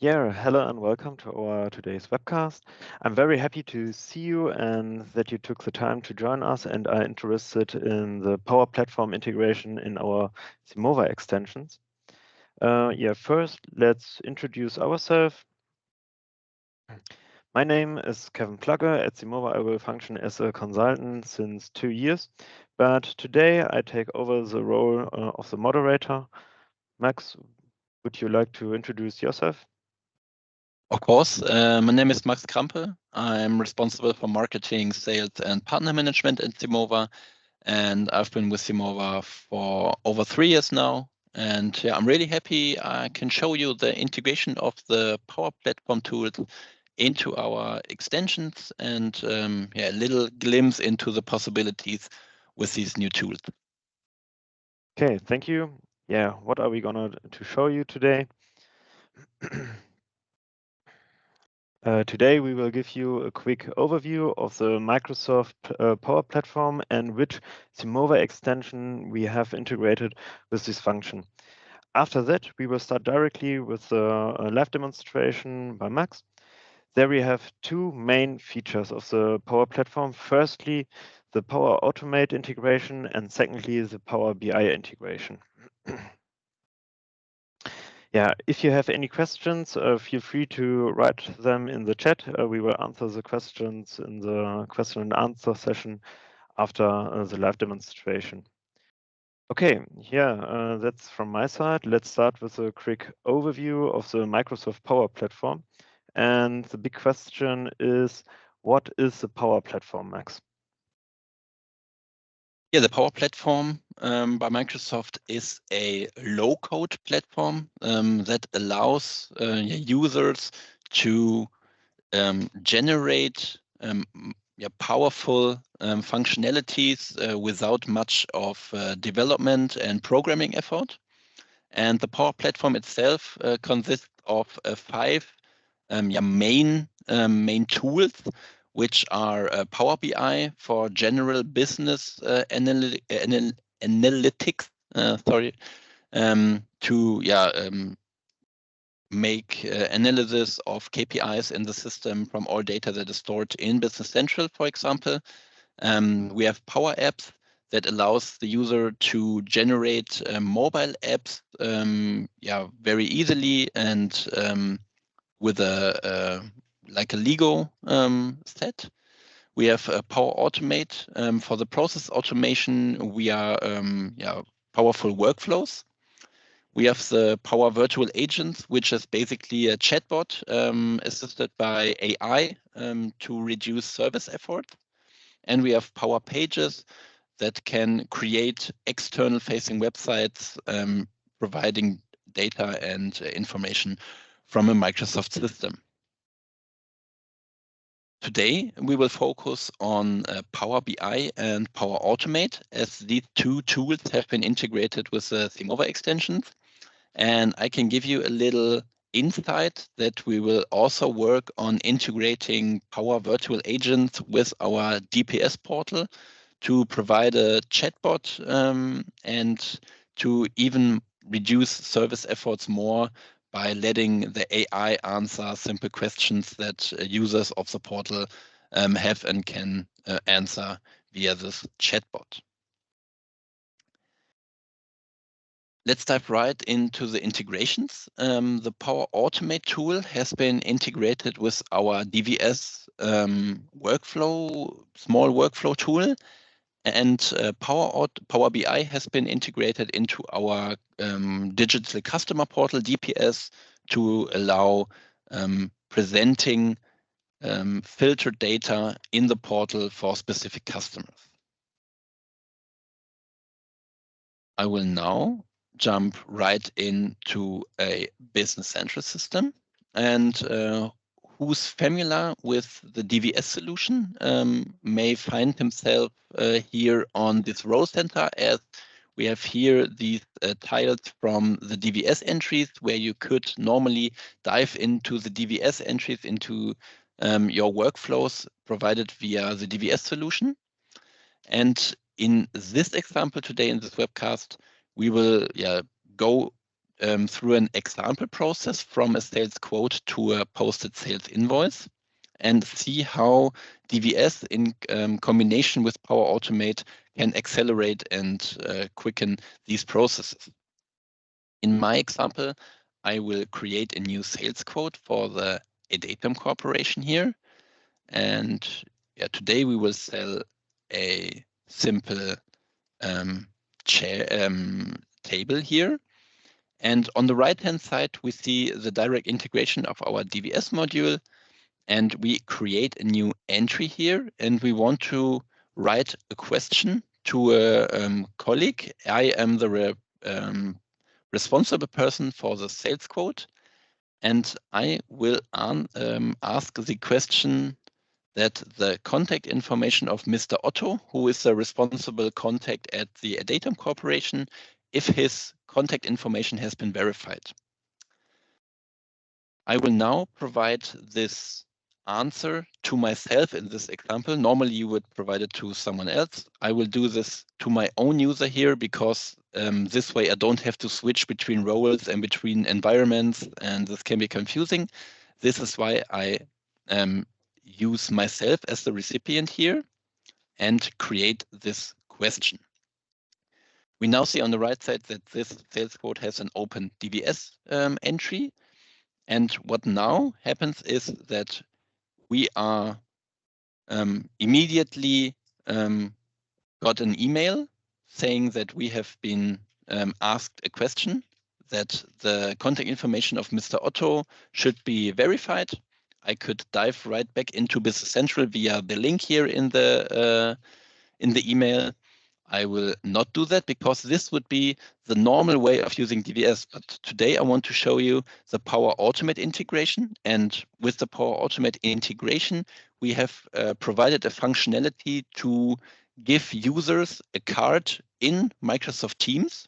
Yeah, hello and welcome to our today's webcast. I'm very happy to see you and that you took the time to join us and are interested in the Power Platform integration in our Simova extensions. First, let's introduce ourselves. My name is Kevin Plugger. At Simova, I will function as a consultant since 2 years, but today I take over the role of the moderator. Max, would you like to introduce yourself? Of course, my name is Max Krampe. I'm responsible for marketing, sales, and partner management at Simova, and I've been with Simova for over 3 years now. And yeah, I'm really happy I can show you the integration of the Power Platform tools into our extensions and a little glimpse into the possibilities with these new tools. Okay, thank you. Yeah, what are we gonna to show you today? Today we will give you a quick overview of the Microsoft Power Platform and which Simova extension we have integrated with this function. After that, we will start directly with the live demonstration by Max. There we have two main features of the Power Platform. Firstly, the Power Automate integration, and secondly, the Power BI integration. Yeah, if you have any questions, feel free to write them in the chat. We will answer the questions in the question and answer session after the live demonstration. Okay, that's from my side. Let's start with a quick overview of the Microsoft Power Platform. And the big question is, what is the Power Platform, Max? Yeah, the Power Platform by Microsoft is a low-code platform that allows users to generate powerful functionalities without much of development and programming effort. And the Power Platform itself consists of 5 main tools, which are Power BI for general business analytics, to make analysis of KPIs in the system from all data that is stored in Business Central, for example. We have Power Apps that allows the user to generate mobile apps very easily and with a Lego set. We have Power Automate for the process automation. We are powerful workflows. We have the Power Virtual Agents, which is basically a chatbot assisted by AI to reduce service effort. And we have Power Pages that can create external facing websites providing data and information from a Microsoft system. Today, we will focus on Power BI and Power Automate, as these two tools have been integrated with the Simova extensions. And I can give you a little insight that we will also work on integrating Power Virtual Agents with our DPS portal to provide a chatbot and to even reduce service efforts more by letting the AI answer simple questions that users of the portal have and can answer via this chatbot. Let's dive right into the integrations. The Power Automate tool has been integrated with our DVS small workflow tool, and Power BI has been integrated into our digital customer portal, DPS, to allow presenting filtered data in the portal for specific customers. I will now jump right into a Business Central system, and who's familiar with the DVS solution may find himself here on this row center, as we have here these tiles from the DVS entries, where you could normally dive into the DVS entries into your workflows provided via the DVS solution. And in this example today, in this webcast, we will go through an example process from a sales quote to a posted sales invoice and see how DVS in combination with Power Automate can accelerate and quicken these processes. In my example, I will create a new sales quote for the Edatum Corporation here. And yeah, today we will sell a simple table here. And on the right-hand side, we see the direct integration of our DVS module. And we create a new entry here. And we want to write a question to a colleague. I am the responsible person for the sales quote. And I will ask the question that the contact information of Mr. Otto, who is the responsible contact at the Edatum Corporation, if his contact information has been verified. I will now provide this answer to myself in this example. Normally you would provide it to someone else. I will do this to my own user here because this way I don't have to switch between roles and between environments, and this can be confusing. This is why I use myself as the recipient here and create this question. We now see on the right side that this sales quote has an open DVS entry. And what now happens is that we are immediately got an email saying that we have been asked a question, that the contact information of Mr. Otto should be verified. I could dive right back into Business Central via the link here in the email. I will not do that because this would be the normal way of using DVS. But today I want to show you the Power Automate integration. And with the Power Automate integration, we have provided a functionality to give users a card in Microsoft Teams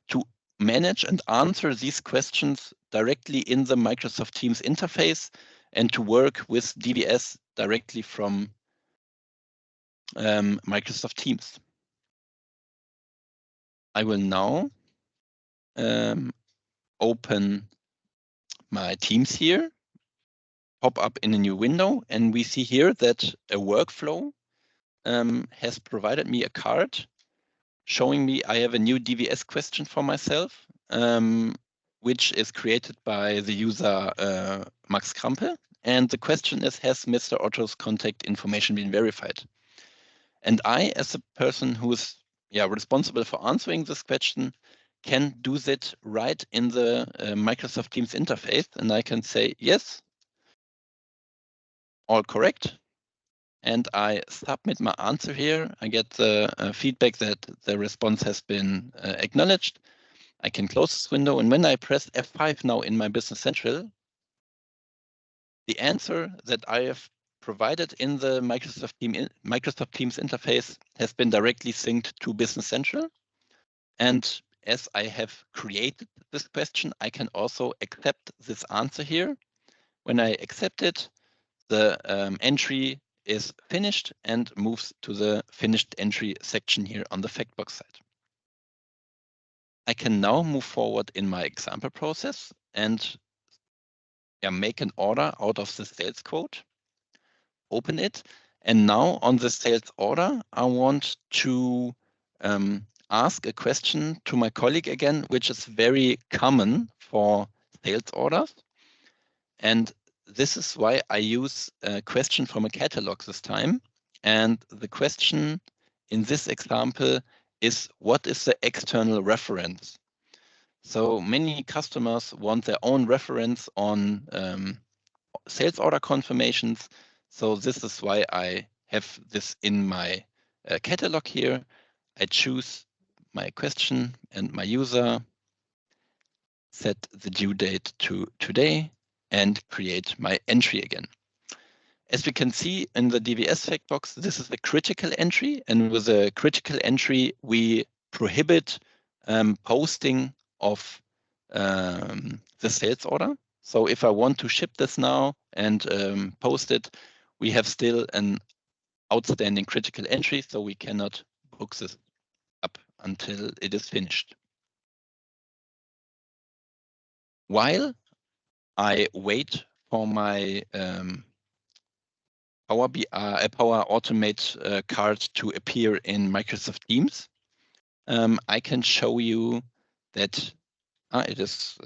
to manage and answer these questions directly in the Microsoft Teams interface and to work with DVS directly from Microsoft Teams. I will now open my Teams here, pop up in a new window, and we see here that a workflow has provided me a card showing me I have a new DVS question for myself, which is created by the user Max Krampe. And the question is, has Mr. Otto's contact information been verified? And I, as a person who is responsible for answering this question, can do that right in the Microsoft Teams interface. And I can say, yes, all correct. And I submit my answer here. I get the feedback that the response has been acknowledged. I can close this window. And when I press F5 now in my Business Central, the answer that I have provided in the Microsoft Teams interface has been directly synced to Business Central. And as I have created this question, I can also accept this answer here. When I accept it, the entry is finished and moves to the finished entry section here on the Factbox side. I can now move forward in my example process and make an order out of the sales quote, open it. And now on the sales order, I want to ask a question to my colleague again, which is very common for sales orders. And this is why I use a question from a catalog this time. And the question in this example is, what is the external reference? So many customers want their own reference on sales order confirmations. So this is why I have this in my catalog here. I choose my question and my user, set the due date to today, and create my entry again. As we can see in the DVS fact box, this is a critical entry, and with a critical entry, we prohibit posting of the sales order. So if I want to ship this now and post it, we have still an outstanding critical entry, so we cannot book this up until it is finished. while I wait for my Power Automate card to appear in Microsoft Teams, I can show you that it is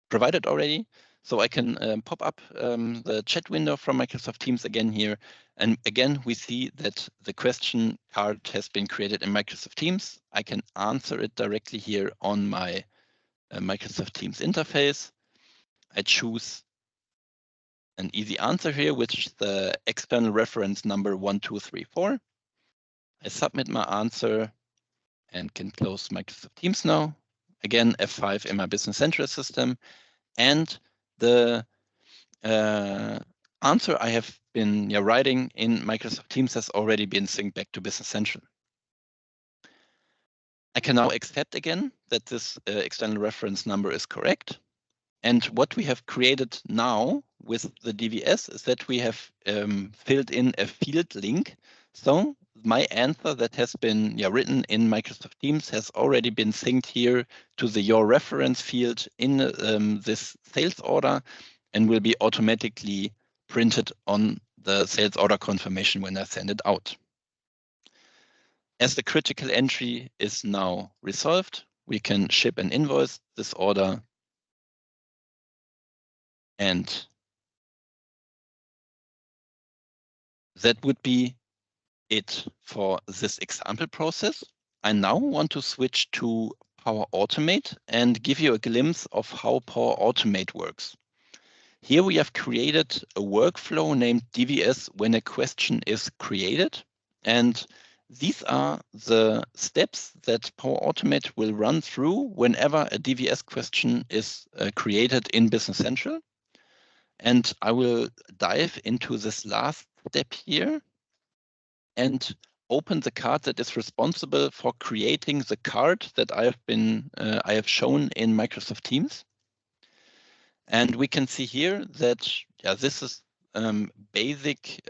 provided already. So I can pop up the chat window from Microsoft Teams again here. And again, we see that the question card has been created in Microsoft Teams. I can answer it directly here on my Microsoft Teams interface. I choose an easy answer here, which is the external reference number 1234. I submit my answer and can close Microsoft Teams now. Again, F5 in my Business Central system. And the answer I have been writing in Microsoft Teams has already been synced back to Business Central. I can now accept again that this external reference number is correct. And what we have created now with the DVS is that we have filled in a field link. So my answer that has been written in Microsoft Teams has already been synced here to the your reference field in this sales order and will be automatically printed on the sales order confirmation when I send it out. As the critical entry is now resolved, we can ship and invoice this order. And that would be it for this example process. I now want to switch to Power Automate and give you a glimpse of how Power Automate works. Here we have created a workflow named DVS when a question is created. And these are the steps that Power Automate will run through whenever a DVS question is created in Business Central. And I will dive into this last step here and open the card that is responsible for creating the card that I have shown in Microsoft Teams. And we can see here that this is basic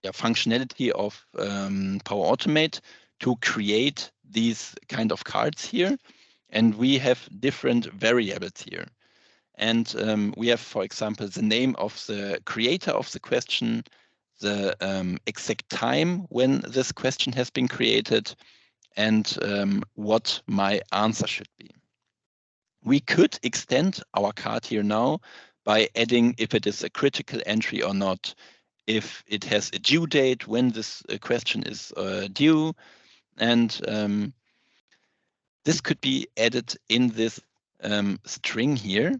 functionality of Power Automate to create these kind of cards here. And we have different variables here. And we have, for example, the name of the creator of the question, the exact time when this question has been created, and what my answer should be. We could extend our card here now by adding if it is a critical entry or not, if it has a due date when this question is due, and this could be added in this string here.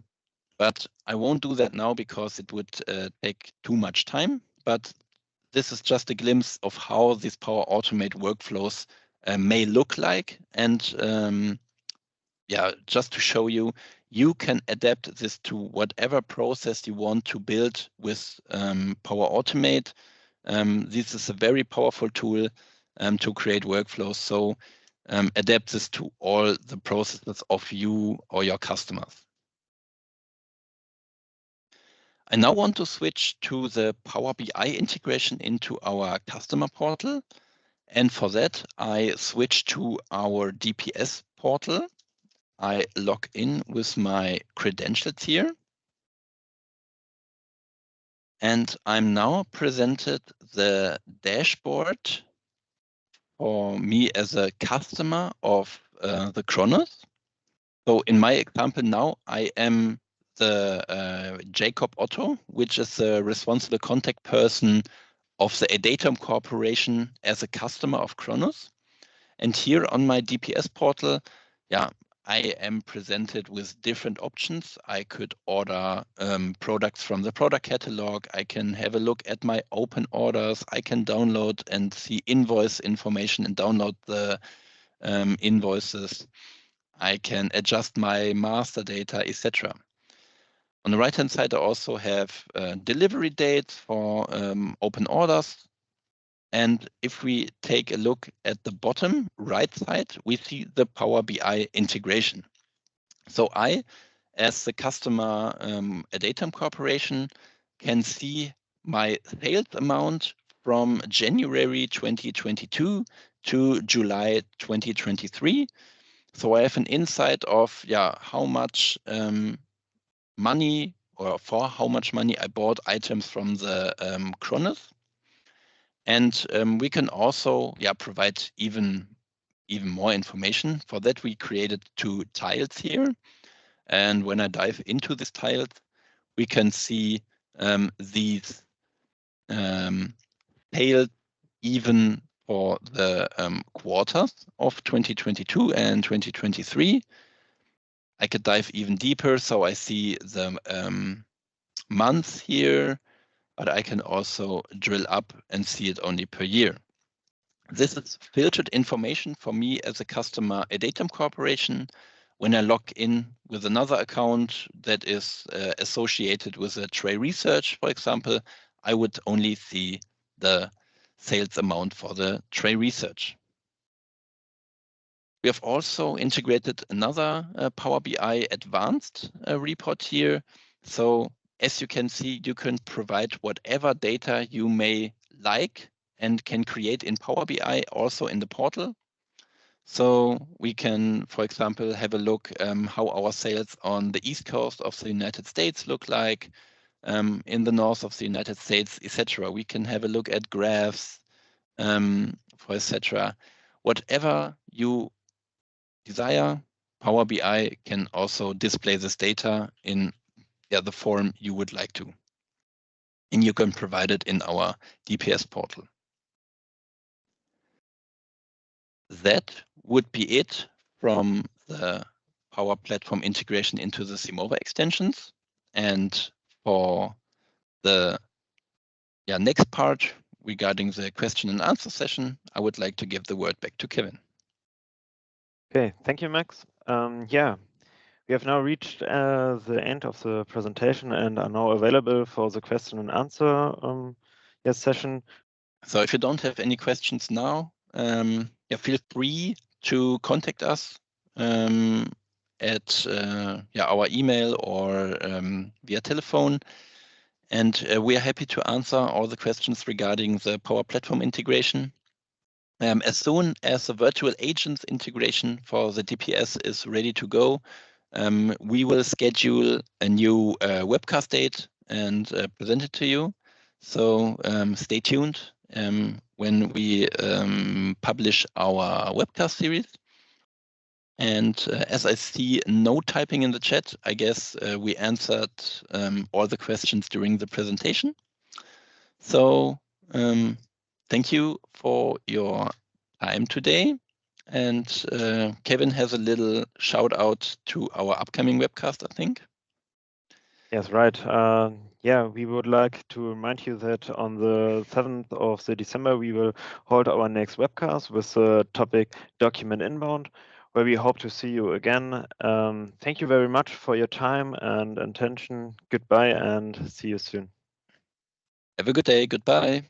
But I won't do that now because it would take too much time. But this is just a glimpse of how these Power Automate workflows may look like. And just to show you, you can adapt this to whatever process you want to build with Power Automate. This is a very powerful tool to create workflows. So adapt this to all the processes of you or your customers. I now want to switch to the Power BI integration into our customer portal. And for that, I switch to our DPS portal. I log in with my credentials here. And I'm now presented the dashboard for me as a customer of the Kronos. So in my example now, I am the Jacob Otto, which is the responsible contact person of the Adatum Corporation as a customer of Kronos. And here on my DPS portal, I am presented with different options. I could order products from the product catalog. I can have a look at my open orders. I can download and see invoice information and download the invoices. I can adjust my master data, etc. On the right-hand side, I also have delivery dates for open orders. And if we take a look at the bottom right side, we see the Power BI integration. So I, as the customer at Adatum Corporation, can see my sales amount from January 2022 to July 2023. So I have an insight of how much money, or for how much money I bought items from the Kronos. And we can also provide even more information. For that, we created 2 tiles here. And when I dive into this tiles, we can see these tailed even for the quarters of 2022 and 2023. I could dive even deeper, so I see the months here, but I can also drill up and see it only per year. This is filtered information for me as a customer at Datum Corporation. When I log in with another account that is associated with a Tray Research, for example, I would only see the sales amount for the Tray Research. We have also integrated another Power BI advanced report here. So as you can see, you can provide whatever data you may like and can create in Power BI also in the portal. So we can, for example, have a look how our sales on the East Coast of the United States look like, in the north of the United States, etc. We can have a look at graphs, for etc. Whatever you desire, Power BI can also display this data in the form you would like to. And you can provide it in our DPS portal. That would be it from the Power Platform integration into the Simova extensions. And for the next part regarding the question and answer session, I would like to give the word back to Kevin. Okay, thank you, Max. We have now reached the end of the presentation and are now available for the question and answer session. So if you don't have any questions now, feel free to contact us at our email or via telephone. And we are happy to answer all the questions regarding the Power Platform integration. As soon as the virtual agents integration for the DPS is ready to go, we will schedule a new webcast date and present it to you. So stay tuned when we publish our webcast series. And as I see no typing in the chat, I guess we answered all the questions during the presentation. So thank you for your time today. And Kevin has a little shout out to our upcoming webcast, I think. Yes, right. We would like to remind you that on the 7th of December, we will hold our next webcast with the topic Document Inbound, where we hope to see you again. Thank you very much for your time and attention. Goodbye and see you soon. Have a good day. Goodbye.